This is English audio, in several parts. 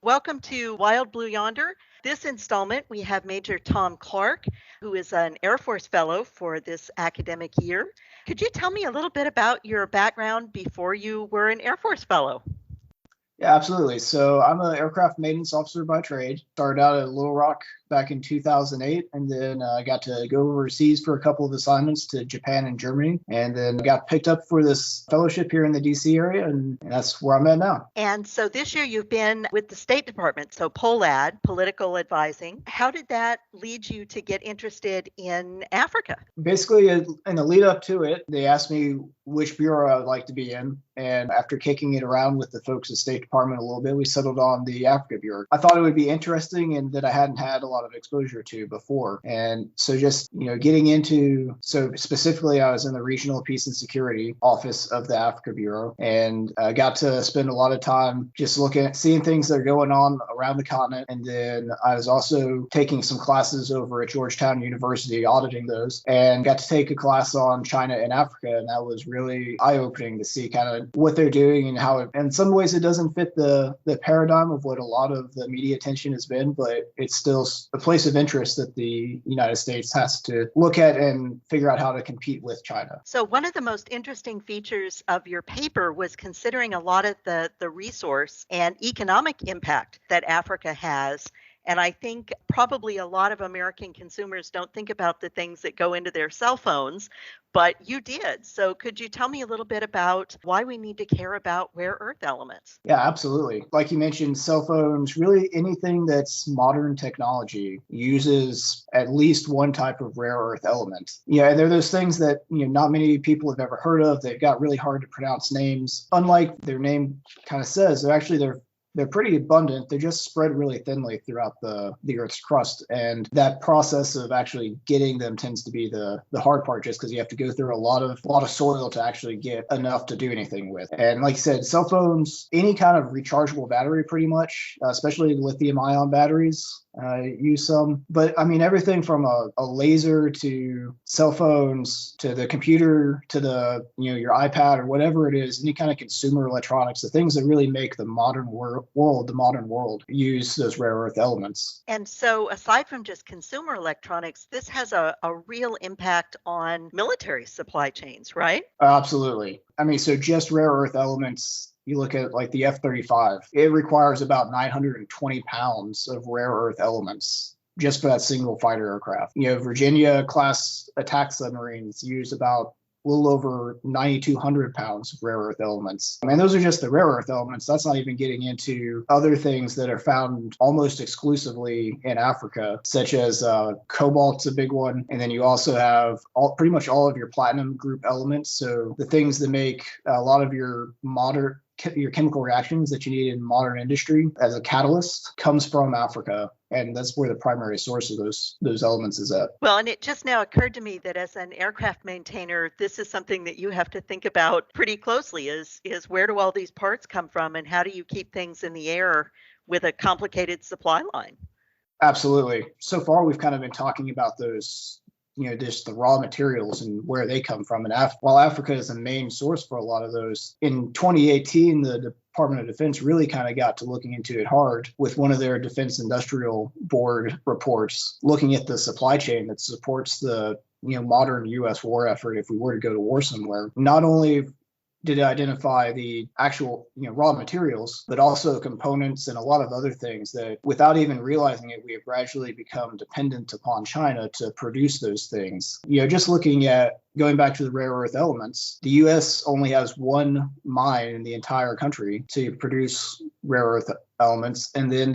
Welcome to Wild Blue Yonder. This installment, we have Major Tom Clark, who is an Air Force Fellow for this academic year. Could you tell me a little bit about your background before you were an Air Force Fellow? Yeah, absolutely. So I'm an aircraft maintenance officer by trade. Started out at Little Rock back in 2008, and then I got to go overseas for a couple of assignments to Japan and Germany, and then got picked up for this fellowship here in the DC area, and that's where I'm at now. And so this year you've been with the State Department, so POLAD, political advising. How did that lead you to get interested in Africa? Basically, in the lead up to it, they asked me which bureau I would like to be in. And after kicking it around with the folks at State Department a little bit, we settled on the Africa Bureau. I thought it would be interesting and that I hadn't had a lot of exposure to before. And so just, getting into, so specifically I was in the Regional Peace and Security Office of the Africa Bureau, and I got to spend a lot of time just looking at seeing things that are going on around the continent. And then I was also taking some classes over at Georgetown University, auditing those, and got to take a class on China and Africa. And that was really eye-opening to see kind of what they're doing and how in some ways it doesn't fit the paradigm of what a lot of the media attention has been, but it's still a place of interest that the United States has to look at and figure out how to compete with China. So one of the most interesting features of your paper was considering a lot of the resource and economic impact that Africa has. And I think probably a lot of American consumers don't think about the things that go into their cell phones, but you did. So could you tell me a little bit about why we need to care about rare earth elements? Yeah, absolutely. Like you mentioned, cell phones, really anything that's modern technology uses at least one type of rare earth element. Yeah, they're those things that not many people have ever heard of. They've got really hard to pronounce names. Unlike their name kind of says, they're pretty abundant. They're just spread really thinly throughout the Earth's crust. And that process of actually getting them tends to be the hard part, just because you have to go through a lot of soil to actually get enough to do anything with. And like you said, cell phones, any kind of rechargeable battery pretty much, especially lithium ion batteries, use some. But I mean, everything from a laser to cell phones to the computer to the your iPad or whatever it is, any kind of consumer electronics, the things that really make the modern world use those rare earth elements. And so aside from just consumer electronics, this has a real impact on military supply chains, right? Absolutely. I mean, so just rare earth elements, you look at like the F-35, it requires about 920 pounds of rare earth elements just for that single fighter aircraft. Virginia class attack submarines use about a little over 9,200 pounds of rare earth elements. And those are just the rare earth elements. That's not even getting into other things that are found almost exclusively in Africa, such as cobalt's a big one. And then you also have pretty much all of your platinum group elements. So the things that make a lot of your chemical reactions that you need in modern industry as a catalyst comes from Africa. And that's where the primary source of those elements is at. Well, and it just now occurred to me that as an aircraft maintainer, this is something that you have to think about pretty closely is where do all these parts come from and how do you keep things in the air with a complicated supply line? Absolutely. So far, we've kind of been talking about those just the raw materials and where they come from. And while Africa is the main source for a lot of those, in 2018, the Department of Defense really kind of got to looking into it hard with one of their Defense Industrial Board reports, looking at the supply chain that supports the modern U.S. war effort if we were to go to war somewhere. Not only did it identify the actual raw materials, but also components and a lot of other things that without even realizing it, we have gradually become dependent upon China to produce those things. Just looking at going back to the rare earth elements, the U.S. only has one mine in the entire country to produce rare earth elements. And then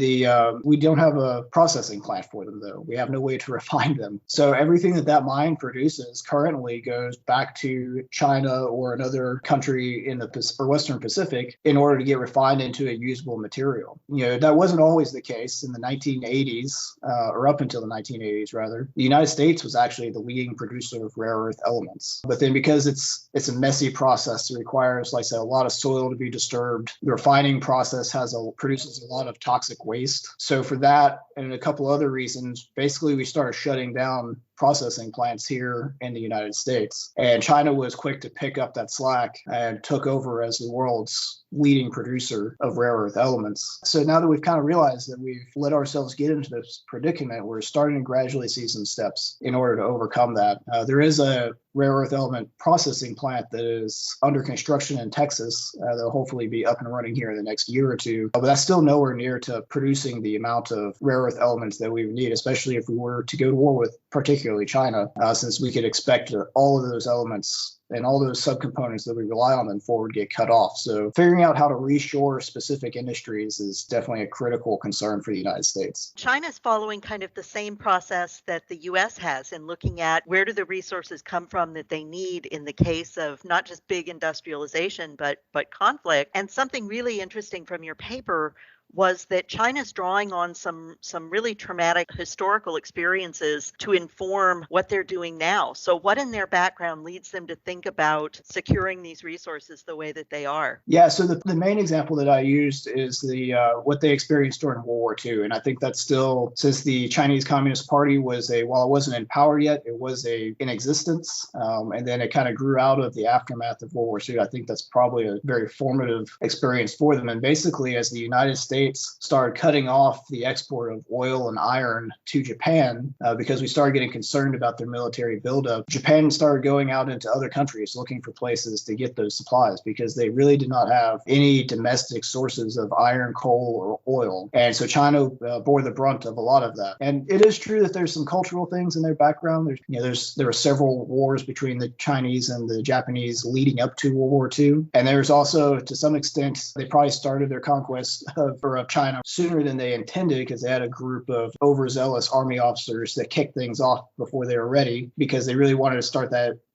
we don't have a processing plant for them, though. We have no way to refine them. So everything that mine produces currently goes back to China or another country in the Western Pacific in order to get refined into a usable material. That wasn't always the case in the 1980s, or up until the 1980s, rather. The United States was actually the leading producer of rare earth elements. But then because it's a messy process, it requires, like I said, a lot of soil to be disturbed. The refining process produces a lot of toxic waste. So for that and a couple other reasons, basically we started shutting down processing plants here in the United States. And China was quick to pick up that slack and took over as the world's leading producer of rare earth elements. So now that we've kind of realized that we've let ourselves get into this predicament, we're starting to gradually see some steps in order to overcome that. There is a rare earth element processing plant that is under construction in Texas. That'll hopefully be up and running here in the next year or two. But that's still nowhere near to producing the amount of rare earth elements that we would need, especially if we were to go to war with particularly China, since we could expect all of those elements and all those subcomponents that we rely on them for would get cut off. So figuring out how to reshore specific industries is definitely a critical concern for the United States. China's following kind of the same process that the U.S. has in looking at where do the resources come from that they need in the case of not just big industrialization, but conflict. And something really interesting from your paper was that China's drawing on some really traumatic historical experiences to inform what they're doing now. So what in their background leads them to think about securing these resources the way that they are? Yeah, so the main example that I used is the what they experienced during World War II. And I think that's still, since the Chinese Communist Party was while it wasn't in power yet, it was in existence. And then it kind of grew out of the aftermath of World War II. I think that's probably a very formative experience for them. And basically, as the United States started cutting off the export of oil and iron to Japan because we started getting concerned about their military buildup. Japan started going out into other countries looking for places to get those supplies because they really did not have any domestic sources of iron, coal, or oil. And so China bore the brunt of a lot of that. And it is true that there's some cultural things in their background. There were several wars between the Chinese and the Japanese leading up to World War II. And there's also, to some extent, they probably started their conquest of China sooner than they intended because they had a group of overzealous army officers that kicked things off before they were ready because they really wanted to start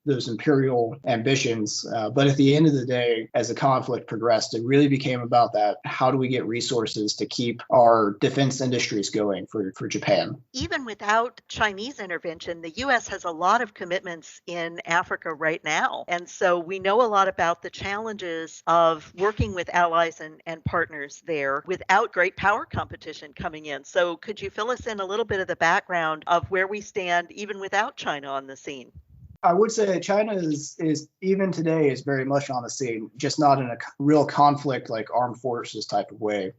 those imperial ambitions. But at the end of the day, as the conflict progressed, it really became about that. How do we get resources to keep our defense industries going for Japan? Even without Chinese intervention, the U.S. has a lot of commitments in Africa right now. And so we know a lot about the challenges of working with allies and partners there without great power competition coming in. So could you fill us in a little bit of the background of where we stand even without China on the scene? I would say that China is even today is very much on the scene, just not in a real conflict like armed forces type of way.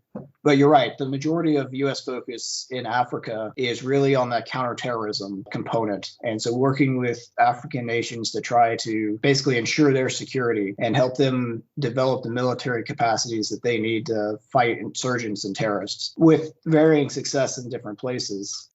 But you're right. The majority of U.S. focus in Africa is really on that counterterrorism component. And so working with African nations to try to basically ensure their security and help them develop the military capacities that they need to fight insurgents and terrorists with varying success in different places.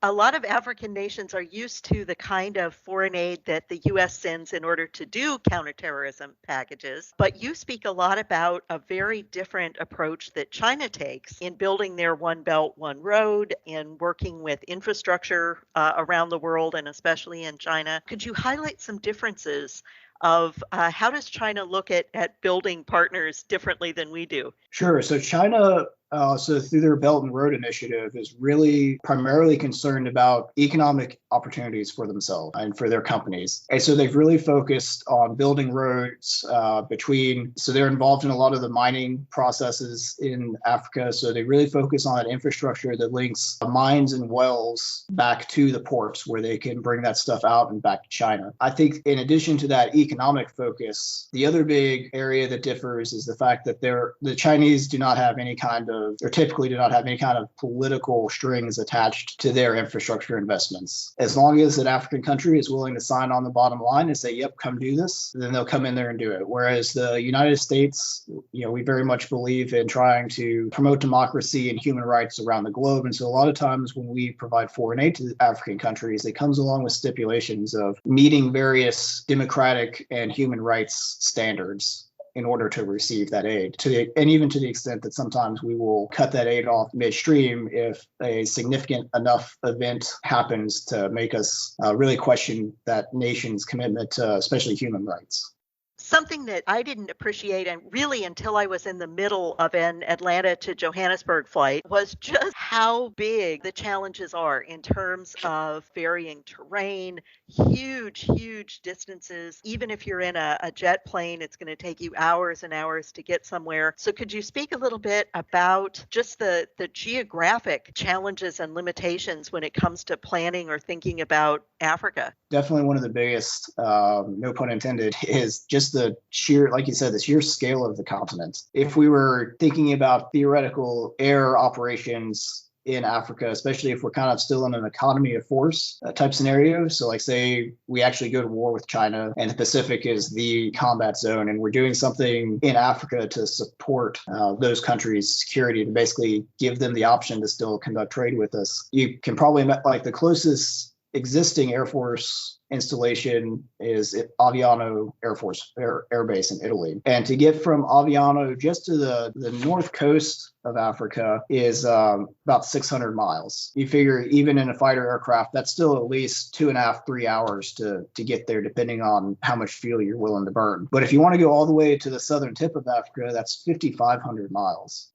A lot of African nations are used to the kind of foreign aid that the U.S. sends in order to do counterterrorism packages, but you speak a lot about a very different approach that China takes in building their One Belt, One Road, in working with infrastructure around the world and especially in China. Could you highlight some differences of how does China look at building partners differently than we do? Sure. So China, through their Belt and Road Initiative, is really primarily concerned about economic opportunities for themselves and for their companies. And so they've really focused on building roads so they're involved in a lot of the mining processes in Africa. So they really focus on that infrastructure that links mines and wells back to the ports where they can bring that stuff out and back to China. I think in addition to that economic focus, the other big area that differs is the fact that the Chinese typically do not have any kind of political strings attached to their infrastructure investments. As long as an African country is willing to sign on the bottom line and say, yep, come do this, then they'll come in there and do it. Whereas the United States, we very much believe in trying to promote democracy and human rights around the globe. And so a lot of times when we provide foreign aid to African countries, it comes along with stipulations of meeting various democratic and human rights standards in order to receive that aid, and even to the extent that sometimes we will cut that aid off midstream if a significant enough event happens to make us really question that nation's commitment to especially human rights. Something that I didn't appreciate, and really until I was in the middle of an Atlanta to Johannesburg flight, was just how big the challenges are in terms of varying terrain, huge distances. Even if you're in a jet plane, it's going to take you hours and hours to get somewhere. So could you speak a little bit about just the geographic challenges and limitations when it comes to planning or thinking about Africa? Definitely one of the biggest, no pun intended, is just the sheer, like you said, the sheer scale of the continent. If we were thinking about theoretical air operations in Africa, especially if we're kind of still in an economy of force type scenario. So like say we actually go to war with China and the Pacific is the combat zone and we're doing something in Africa to support those countries' security, to basically give them the option to still conduct trade with us. You can probably, like the closest existing Air Force installation is at Aviano Air Base in Italy. And to get from Aviano just to the north coast of Africa is about 600 miles. You figure even in a fighter aircraft, that's still at least 2.5, 3 hours to get there, depending on how much fuel you're willing to burn. But if you want to go all the way to the southern tip of Africa, that's 5,500 miles.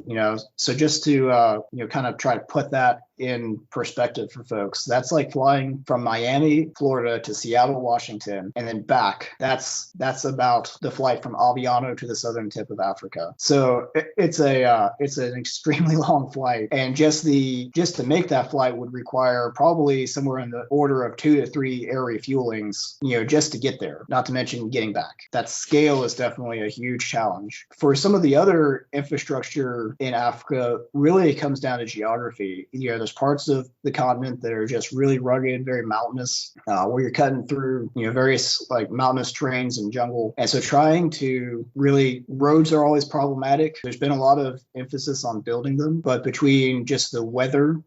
So just to kind of try to put that in perspective for folks, that's like flying from Miami, Florida to Seattle, Washington, and then back. That's about the flight from Aviano to the southern tip of Africa. So it's an extremely long flight, and just to make that flight would require probably somewhere in the order of 2 to 3 air refuelings, just to get there, not to mention getting back. That scale is definitely a huge challenge. For some of the other infrastructure in Africa, really it comes down to geography. There's parts of the continent that are just really rugged, very mountainous, where you're cutting through various like mountainous terrains and jungle. And so trying to roads are always problematic. There's been a lot of emphasis on building them, but between just the weather,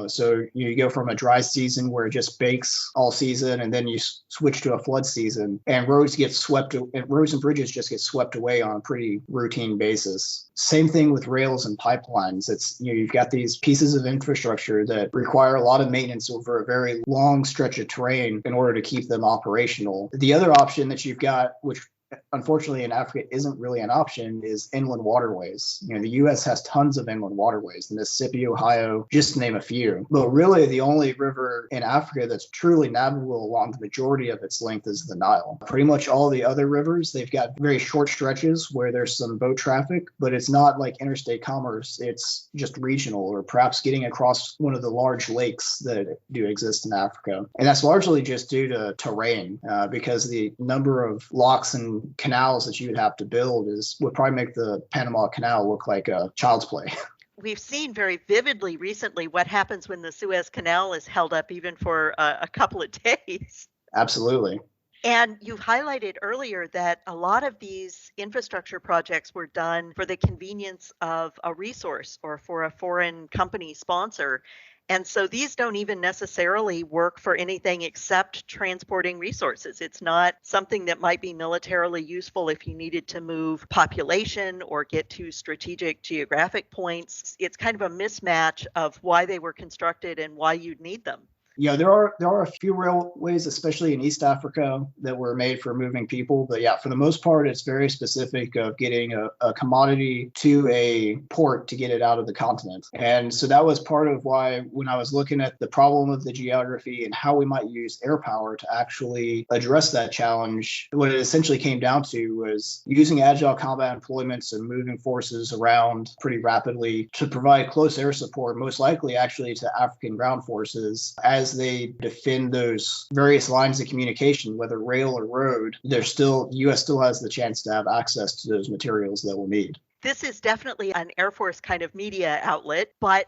so you go from a dry season where it just bakes all season, and then you switch to a flood season, and roads and bridges just get swept away on a pretty routine basis. Same thing with rails and pipelines. It's you've got these pieces of infrastructure that require a lot of maintenance over a very long stretch of terrain in order to keep them operational. The other option that you've got, which unfortunately in Africa isn't really an option, is inland waterways. The U.S. has tons of inland waterways, the Mississippi, Ohio, just to name a few. But really the only river in Africa that's truly navigable along the majority of its length is the Nile. Pretty much all the other rivers, they've got very short stretches where there's some boat traffic, but it's not like interstate commerce. It's just regional, or perhaps getting across one of the large lakes that do exist in Africa. And that's largely just due to terrain, because the number of locks and canals that you would have to build would probably make the Panama Canal look like a child's play. We've seen very vividly recently what happens when the Suez Canal is held up even for a couple of days. Absolutely. And you highlighted earlier that a lot of these infrastructure projects were done for the convenience of a resource or for a foreign company sponsor. And so these don't even necessarily work for anything except transporting resources. It's not something that might be militarily useful if you needed to move population or get to strategic geographic points. It's kind of a mismatch of why they were constructed and why you'd need them. There are a few railways, especially in East Africa, that were made for moving people. But yeah, for the most part, it's very specific of getting a commodity to a port to get it out of the continent. And so that was part of why, when I was looking at the problem of the geography and how we might use air power to actually address that challenge, what it essentially came down to was using agile combat employments and moving forces around pretty rapidly to provide close air support, most likely actually to African ground forces, as they defend those various lines of communication, whether rail or road. The U.S. still has the chance to have access to those materials that we'll need. This is definitely an Air Force kind of media outlet, but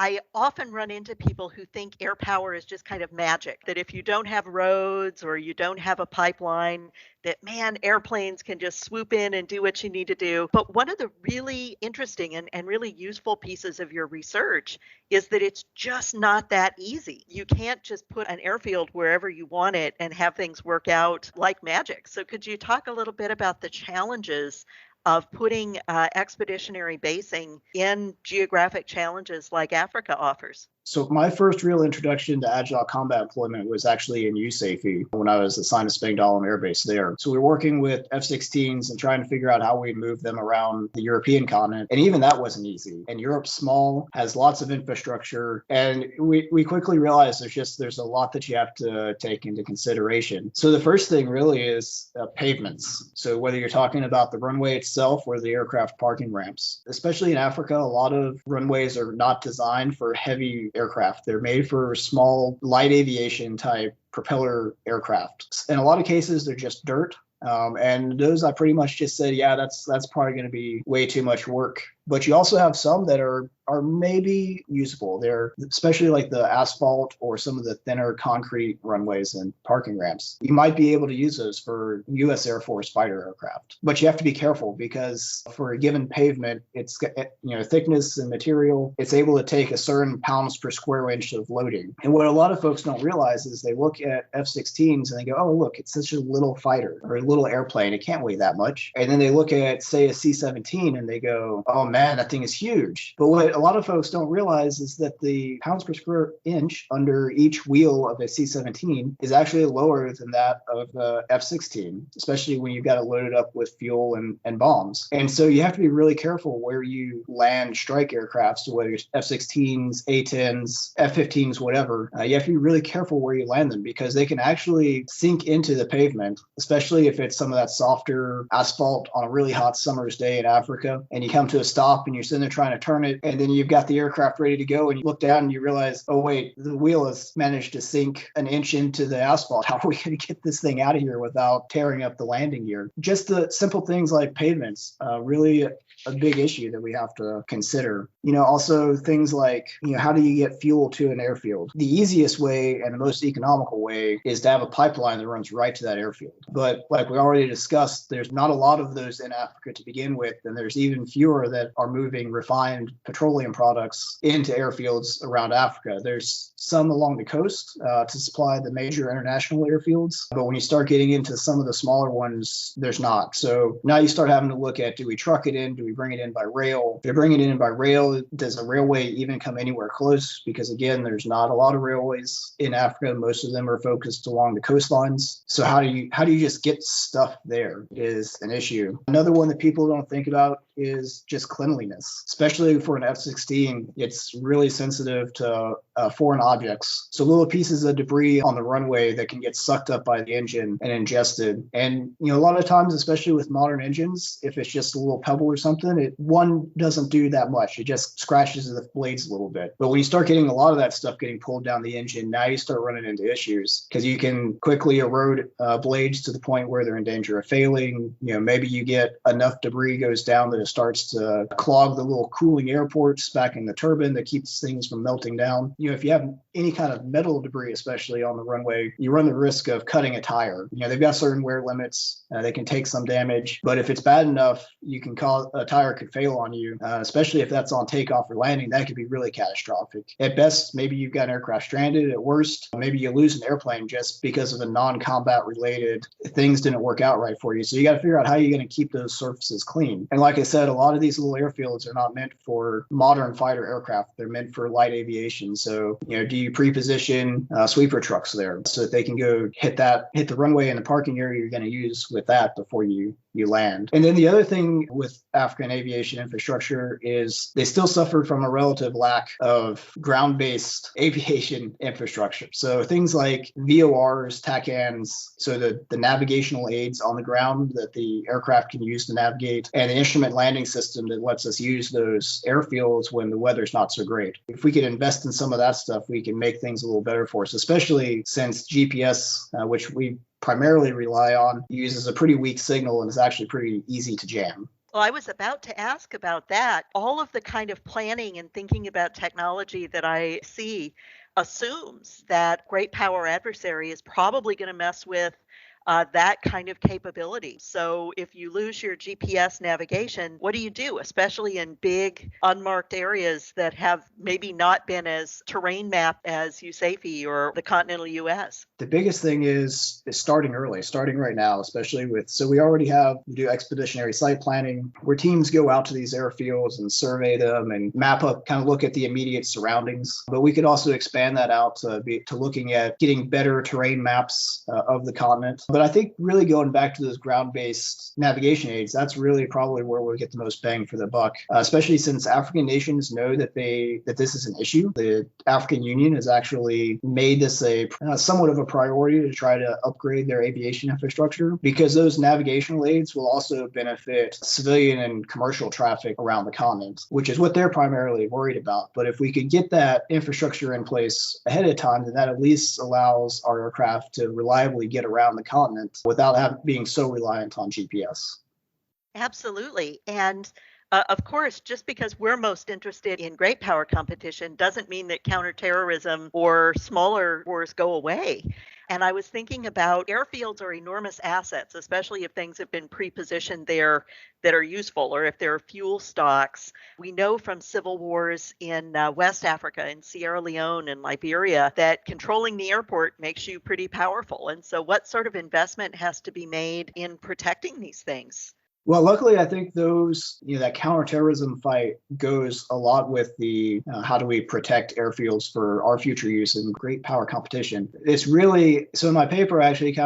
I often run into people who think air power is just kind of magic, that if you don't have roads or you don't have a pipeline, that airplanes can just swoop in and do what you need to do. But one of the really interesting and really useful pieces of your research is that it's just not that easy. You can't just put an airfield wherever you want it and have things work out like magic. So could you talk a little bit about the challenges of putting expeditionary basing in geographic challenges like Africa offers? So my first real introduction to agile combat deployment was actually in USAFE when I was assigned to Spangdahlem Air Base there. So we were working with F-16s and trying to figure out how we move them around the European continent. And even that wasn't easy. And Europe's small, has lots of infrastructure. And we quickly realized there's a lot that you have to take into consideration. So the first thing really is pavements. So whether you're talking about the runway itself or the aircraft parking ramps, especially in Africa, a lot of runways are not designed for heavy aircraft. They're made for small, light aviation type propeller aircraft. In a lot of cases, they're just dirt. And those I pretty much just said, yeah, that's probably going to be way too much work. But you also have some that are maybe usable. They're especially like the asphalt or some of the thinner concrete runways and parking ramps. You might be able to use those for U.S. Air Force fighter aircraft. But you have to be careful because for a given pavement, it's thickness and material. It's able to take a certain pounds per square inch of loading. And what a lot of folks don't realize is they look at F-16s and they go, oh, look, it's such a little fighter or a little airplane. It can't weigh that much. And then they look at, say, a C-17 and they go, oh, man, that thing is huge. But what a lot of folks don't realize is that the pounds per square inch under each wheel of a C-17 is actually lower than that of the F-16, especially when you've got it loaded up with fuel and bombs. And so you have to be really careful where you land strike aircraft, so whether it's F-16s, A-10s, F-15s, whatever. You have to be really careful where you land them because they can actually sink into the pavement, especially if it's some of that softer asphalt on a really hot summer's day in Africa, and you come to a stop and you're sitting there trying to turn it, and then you've got the aircraft ready to go, and you look down and you realize, oh wait, the wheel has managed to sink an inch into the asphalt. How are we going to get this thing out of here without tearing up the landing gear? Just the simple things like pavements, really a big issue that we have to consider. Also things like, how do you get fuel to an airfield? The easiest way and the most economical way is to have a pipeline that runs right to that airfield. But like we already discussed, there's not a lot of those in Africa to begin with, and there's even fewer that are moving refined petroleum products into airfields around Africa. There's some along the coast to supply the major international airfields, but when you start getting into some of the smaller ones, there's not. So now you start having to look at, do we truck it in? Do we bring it in by rail? If you're bringing it in by rail, does a railway even come anywhere close? Because again, there's not a lot of railways in Africa. Most of them are focused along the coastlines. So how do you just get stuff there is an issue. Another one that people don't think about is just cleanliness, especially for an F-16. It's really sensitive to foreign objects. So little pieces of debris on the runway that can get sucked up by the engine and ingested. And, a lot of times, especially with modern engines, if it's just a little pebble or something, one doesn't do that much. It just scratches the blades a little bit. But when you start getting a lot of that stuff getting pulled down the engine, now you start running into issues because you can quickly erode blades to the point where they're in danger of failing. Maybe you get enough debris goes down that it starts to clog the little cooling air ports back in the turbine that keeps things from melting down. If you have any kind of metal debris, especially on the runway, you run the risk of cutting a tire. They've got certain wear limits. They can take some damage, but if it's bad enough, you can cause a tire could fail on you, especially if that's on takeoff or landing. That could be really catastrophic. At best, maybe you've got an aircraft stranded. At worst, maybe you lose an airplane just because of a non-combat related things didn't work out right for you. So you got to figure out how you're going to keep those surfaces clean. And like I said, a lot of these little airfields are not meant for modern fighter aircraft. They're meant for light aviation. So, do you pre-position sweeper trucks there so that they can go hit the runway and the parking area you're going to use with that before you land? And then the other thing with African aviation infrastructure is they still suffer from a relative lack of ground-based aviation infrastructure. So things like VORs, TACANs, so the navigational aids on the ground that the aircraft can use to navigate, and the instrument landing system that lets us use those airfields when the weather's not so great. If we could invest in some of that stuff, we can make things a little better for us, especially since GPS, which we primarily rely on, uses a pretty weak signal and is actually pretty easy to jam. Well, I was about to ask about that. All of the kind of planning and thinking about technology that I see assumes that great power adversary is probably going to mess with that kind of capability. So if you lose your GPS navigation, what do you do, especially in big unmarked areas that have maybe not been as terrain mapped as USAFE or the continental US? The biggest thing is starting early, starting right now, especially so we do expeditionary site planning where teams go out to these airfields and survey them and map up, kind of look at the immediate surroundings. But we could also expand that out to looking at getting better terrain maps of the continent. But I think really going back to those ground-based navigation aids, that's really probably where we'll get the most bang for the buck, especially since African nations know that this is an issue. The African Union has actually made this somewhat of a priority to try to upgrade their aviation infrastructure, because those navigational aids will also benefit civilian and commercial traffic around the continent, which is what they're primarily worried about. But if we could get that infrastructure in place ahead of time, then that at least allows our aircraft to reliably get around the continent without being so reliant on GPS. Absolutely. And of course, just because we're most interested in great power competition doesn't mean that counterterrorism or smaller wars go away. And I was thinking about airfields are enormous assets, especially if things have been pre-positioned there that are useful, or if there are fuel stocks. We know from civil wars in West Africa, in Sierra Leone and Liberia, that controlling the airport makes you pretty powerful. And so what sort of investment has to be made in protecting these things? Well, luckily, I think that counterterrorism fight goes a lot with the how do we protect airfields for our future use in great power competition. It's really, so in my paper, actually the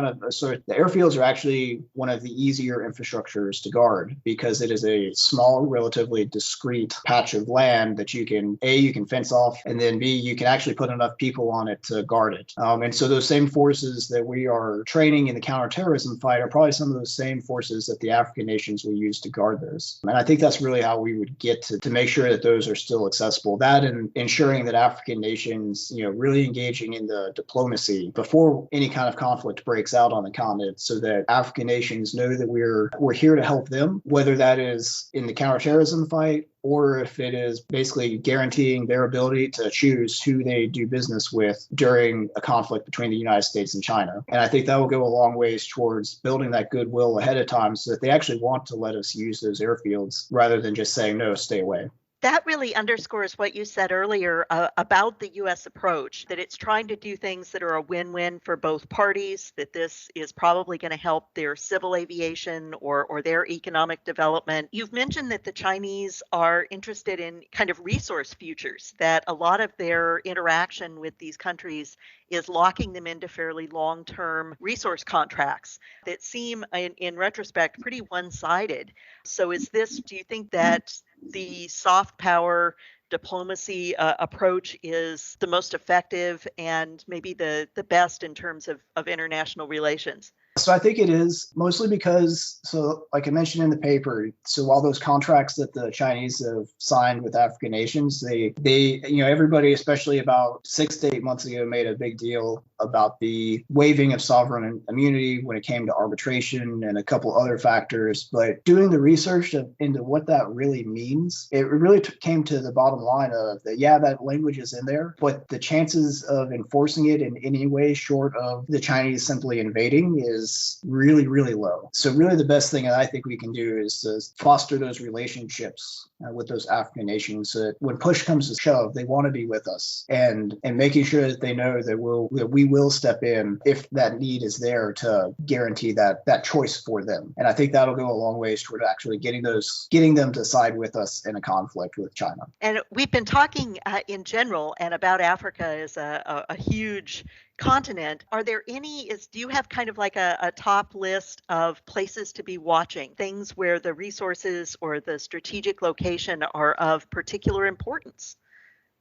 airfields are actually one of the easier infrastructures to guard, because it is a small, relatively discrete patch of land that you can fence off, and then B, you can actually put enough people on it to guard it. And so those same forces that we are training in the counterterrorism fight are probably some of those same forces that the African nations will use to guard those. And I think that's really how we would get to make sure that those are still accessible. That, and ensuring that African nations, really engaging in the diplomacy before any kind of conflict breaks out on the continent, so that African nations know that we're here to help them, whether that is in the counterterrorism fight or if it is basically guaranteeing their ability to choose who they do business with during a conflict between the United States and China. And I think that will go a long ways towards building that goodwill ahead of time, so that they actually want to let us use those airfields rather than just saying, no, stay away. That really underscores what you said earlier about the U.S. approach, that it's trying to do things that are a win-win for both parties, that this is probably going to help their civil aviation or their economic development. You've mentioned that the Chinese are interested in kind of resource futures, that a lot of their interaction with these countries is locking them into fairly long-term resource contracts that seem, in retrospect, pretty one-sided. So do you think that the soft power diplomacy approach is the most effective and maybe the best in terms of international relations? So I think it is, mostly because, so like I mentioned in the paper, so all those contracts that the Chinese have signed with African nations, they everybody, especially about 6 to 8 months ago, made a big deal about the waiving of sovereign immunity when it came to arbitration and a couple other factors. But doing the research into what that really means, it really came to the bottom line of that, yeah, that language is in there, but the chances of enforcing it in any way short of the Chinese simply invading is really, really low. So really the best thing that I think we can do is to foster those relationships with those African nations, so that when push comes to shove, they want to be with us, and making sure that they know that we will step in if that need is there to guarantee that choice for them. And I think that'll go a long ways toward actually getting them to side with us in a conflict with China. And we've been talking in general and about Africa as a huge continent. Are there do you have kind of like a top list of places to be watching, things where the resources or the strategic location are of particular importance?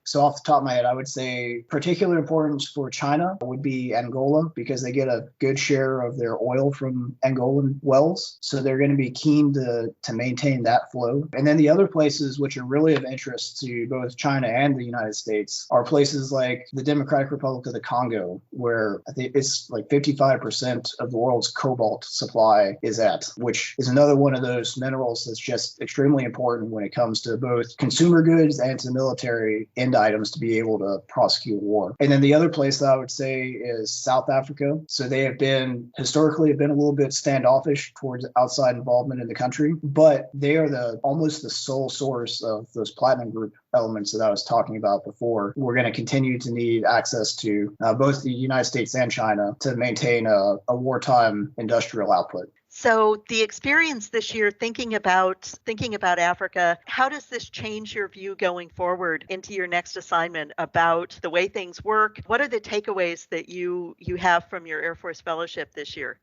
So off the top of my head, I would say particular importance for China would be Angola, because they get a good share of their oil from Angolan wells. So they're going to be keen to maintain that flow. And then the other places which are really of interest to both China and the United States are places like the Democratic Republic of the Congo, where I think it's like 55% of the world's cobalt supply is at, which is another one of those minerals that's just extremely important when it comes to both consumer goods and to the military in agenda items to be able to prosecute war. And then the other place that I would say is South Africa. So they have historically been a little bit standoffish towards outside involvement in the country, but they are almost the sole source of those platinum group elements that I was talking about before. We're going to continue to need access to both the United States and China to maintain a wartime industrial output. So the experience this year, thinking about Africa, how does this change your view going forward into your next assignment about the way things work? What are the takeaways that you have from your Air Force fellowship this year?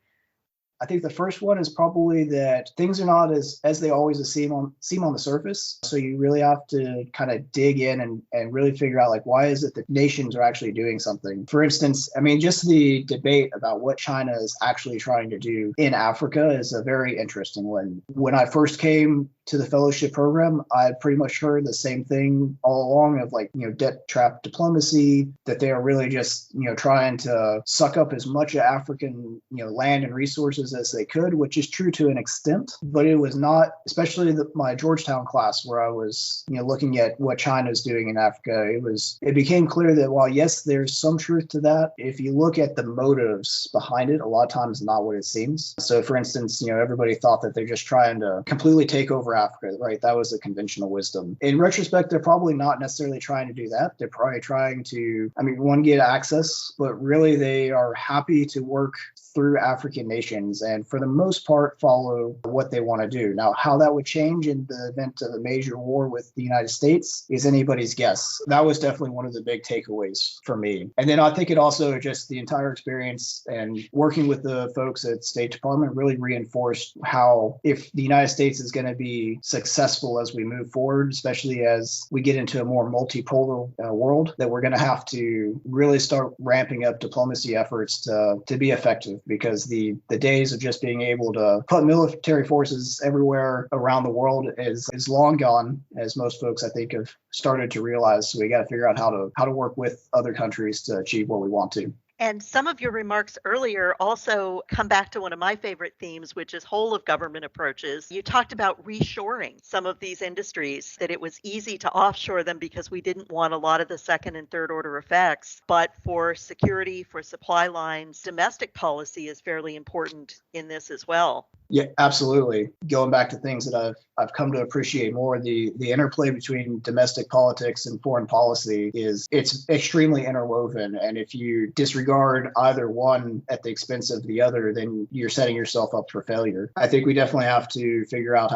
I think the first one is probably that things are not as they always seem on the surface. So you really have to kind of dig in and really figure out, like, why is it that nations are actually doing something? For instance, I mean, just the debate about what China is actually trying to do in Africa is a very interesting one. When I first came to the fellowship program, I pretty much heard the same thing all along of, like, debt trap diplomacy, that they are really just, trying to suck up as much African, land and resources as they could, which is true to an extent, but it was not, especially my Georgetown class where I was, looking at what China is doing in Africa. It became clear that while yes, there's some truth to that, if you look at the motives behind it, a lot of times not what it seems. So for instance, everybody thought that they're just trying to completely take over Africa, right? That was the conventional wisdom. In retrospect, they're probably not necessarily trying to do that. They're probably trying to, one, get access, but really they are happy to work through African nations and for the most part follow what they want to do. Now, how that would change in the event of a major war with the United States is anybody's guess. That was definitely one of the big takeaways for me. And then I think it also, just the entire experience and working with the folks at State Department really reinforced how, if the United States is going to be successful as we move forward, especially as we get into a more multipolar world, that we're going to have to really start ramping up diplomacy efforts to be effective, because the days of just being able to put military forces everywhere around the world is long gone, as most folks, I think, have started to realize. So we got to figure out how to work with other countries to achieve what we want to. And some of your remarks earlier also come back to one of my favorite themes, which is whole of government approaches. You talked about reshoring some of these industries, that it was easy to offshore them because we didn't want a lot of the second and third order effects. But for security, for supply lines, domestic policy is fairly important in this as well. Yeah, absolutely. Going back to things that I've come to appreciate more, the interplay between domestic politics and foreign policy it's extremely interwoven. And if you disregard either one at the expense of the other, then you're setting yourself up for failure. I think we definitely have to figure out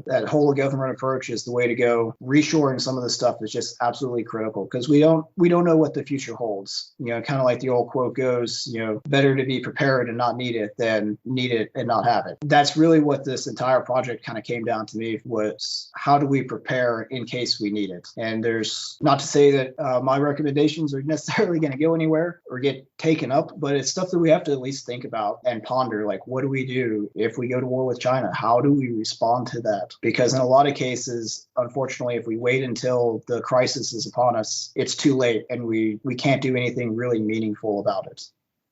that whole of government approach is the way to go. Reshoring some of the stuff is just absolutely critical, because we don't know what the future holds. Kind of like the old quote goes, better to be prepared and not need it than need it and not have it. That's really what this entire project kind of came down to me, was how do we prepare in case we need it? And there's not to say that my recommendations are necessarily going to go anywhere or get taken up, but it's stuff that we have to at least think about and ponder. Like, what do we do if we go to war with China? How do we respond to that? Because in a lot of cases, unfortunately, if we wait until the crisis is upon us, it's too late and we can't do anything really meaningful about it.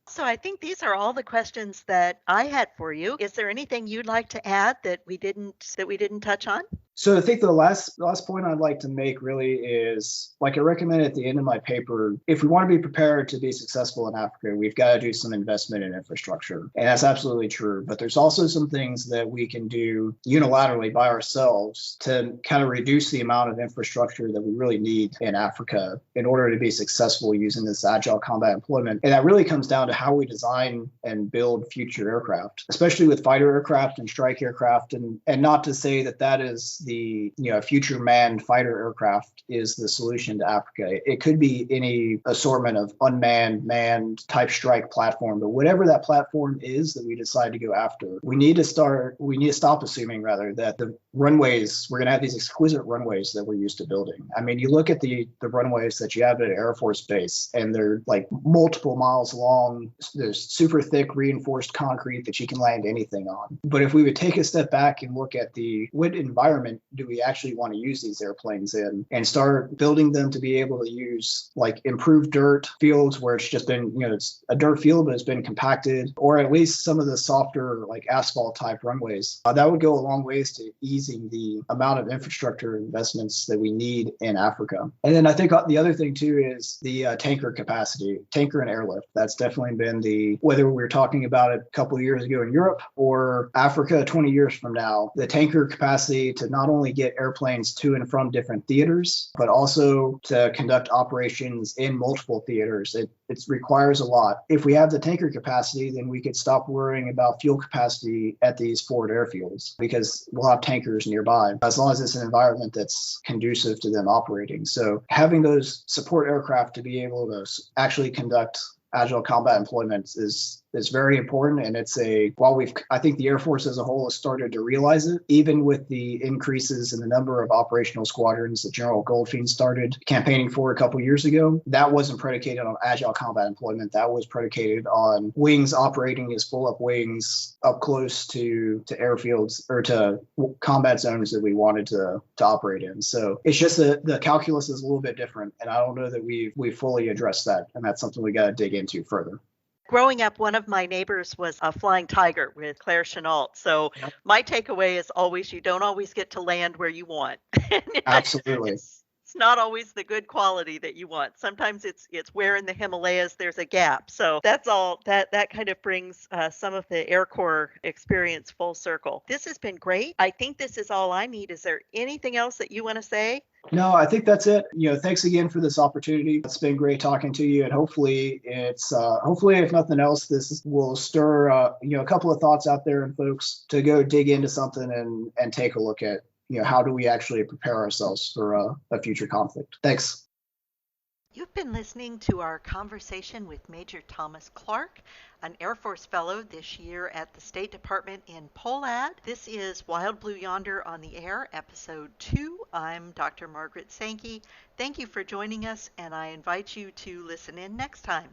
So I think these are all the questions that I had for you. Is there anything you'd like to add that we didn't touch on? So I think the last point I'd like to make really is, like I recommend at the end of my paper, if we want to be prepared to be successful in Africa, we've got to do some investment in infrastructure. And that's absolutely true. But there's also some things that we can do unilaterally by ourselves to kind of reduce the amount of infrastructure that we really need in Africa in order to be successful using this agile combat employment. And that really comes down to how we design and build future aircraft, especially with fighter aircraft and strike aircraft. And not to say that is the future manned fighter aircraft is the solution to Africa. It could be any assortment of unmanned, manned type strike platform, but whatever that platform is that we decide to go after, we need to stop assuming rather that the runways, we're going to have these exquisite runways that we're used to building. I mean, you look at the runways that you have at Air Force Base, and they're like multiple miles long. There's super thick reinforced concrete that you can land anything on. But if we would take a step back and look at what environment environment do we actually want to use these airplanes in, and start building them to be able to use like improved dirt fields where it's just been, it's a dirt field, but it's been compacted, or at least some of the softer like asphalt type runways. That would go a long ways to easing the amount of infrastructure investments that we need in Africa. And then I think the other thing too is the tanker capacity, tanker and airlift. That's definitely been whether we're talking about it a couple of years ago in Europe or Africa 20 years from now, the tanker capacity to not only get airplanes to and from different theaters, but also to conduct operations in multiple theaters. It requires a lot. If we have the tanker capacity, then we could stop worrying about fuel capacity at these forward airfields because we'll have tankers nearby, as long as it's an environment that's conducive to them operating. So having those support aircraft to be able to actually conduct agile combat employments is very important. And I think the Air Force as a whole has started to realize it, even with the increases in the number of operational squadrons that General Goldfein started campaigning for a couple years ago. That wasn't predicated on agile combat employment. That was predicated on wings operating as full up wings up close to airfields or to combat zones that we wanted to operate in. So it's just the calculus is a little bit different. And I don't know that we've fully addressed that. And that's something we got to dig into further. Growing up, one of my neighbors was a flying tiger with Claire Chenault. So my takeaway is always you don't always get to land where you want. Absolutely. It's not always the good quality that you want. Sometimes it's where in the Himalayas there's a gap. So that's all that kind of brings some of the Air Corps experience full circle. This has been great. I think this is all I need. Is there anything else that you want to say? No, I think that's it. Thanks again for this opportunity. It's been great talking to you, and hopefully if nothing else, this will stir a couple of thoughts out there in folks to go dig into something and take a look at how do we actually prepare ourselves for a future conflict. Thanks. You've been listening to our conversation with Major Thomas Clark, an Air Force Fellow this year at the State Department in Poland. This is Wild Blue Yonder on the Air, Episode 2. I'm Dr. Margaret Sankey. Thank you for joining us, and I invite you to listen in next time.